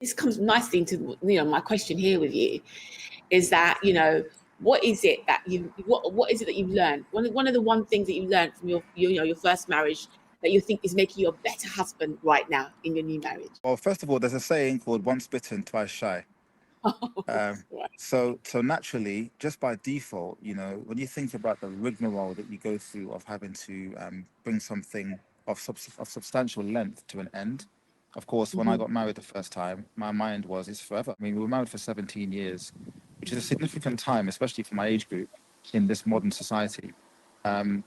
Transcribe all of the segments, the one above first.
this comes nicely into, my question here with you is that, what is it that what is it that you've learned? One of the things that you've learned from your first marriage that you think is making you a better husband right now in your new marriage? Well, first of all, there's a saying called once bitten, twice shy. Right. So naturally, just by default, when you think about the rigmarole that you go through of having to bring something of substantial length to an end. Of course, when I Hmm. got married the first time, my mind was it's forever. I mean, we were married for 17 years, which is a significant time, especially for my age group in this modern society. Um,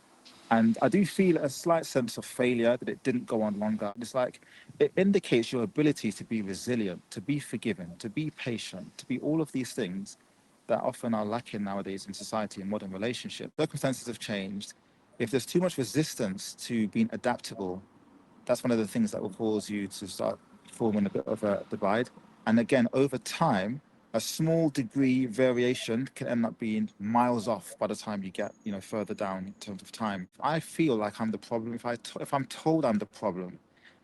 and I do feel a slight sense of failure that it didn't go on longer. It's like it indicates your ability to be resilient, to be forgiving, to be patient, to be all of these things that often are lacking nowadays in society and modern relationships. Circumstances have changed. If there's too much resistance to being adaptable, that's one of the things that will cause you to start forming a bit of a divide. And again, over time, a small degree variation can end up being miles off by the time you get, further down in terms of time. I feel like I'm the problem. If I'm told I'm the problem,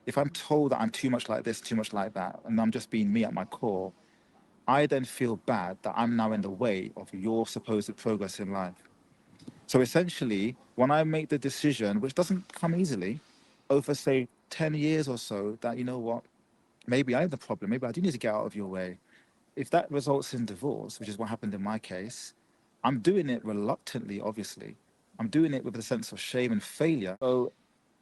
if I'm told that I'm too much like this, too much like that, and I'm just being me at my core, I then feel bad that I'm now in the way of your supposed progress in life. So essentially, when I make the decision, which doesn't come easily, over say 10 years or so, that maybe I'm the problem, maybe I do need to get out of your way. If that results in divorce, which is what happened in my case, I'm doing it reluctantly, obviously. I'm doing it with a sense of shame and failure.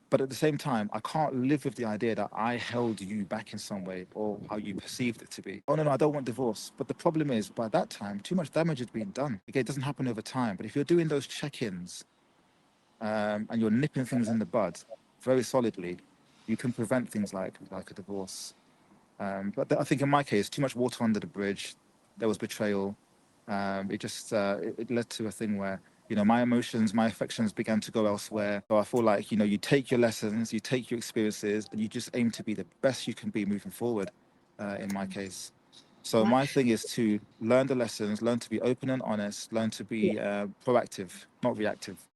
But at the same time, I can't live with the idea that I held you back in some way or how you perceived it to be. Oh, no, I don't want divorce. But the problem is, by that time, too much damage had been done. Okay, it doesn't happen over time. But if you're doing those check-ins and you're nipping things in the bud very solidly, you can prevent things like a divorce. But I think in my case, too much water under the bridge. There was betrayal. It led to a thing where my emotions, my affections began to go elsewhere. So I feel like you take your lessons, you take your experiences, and you just aim to be the best you can be moving forward. In my case, so Right. my thing is to learn the lessons, learn to be open and honest, learn to be proactive, not reactive.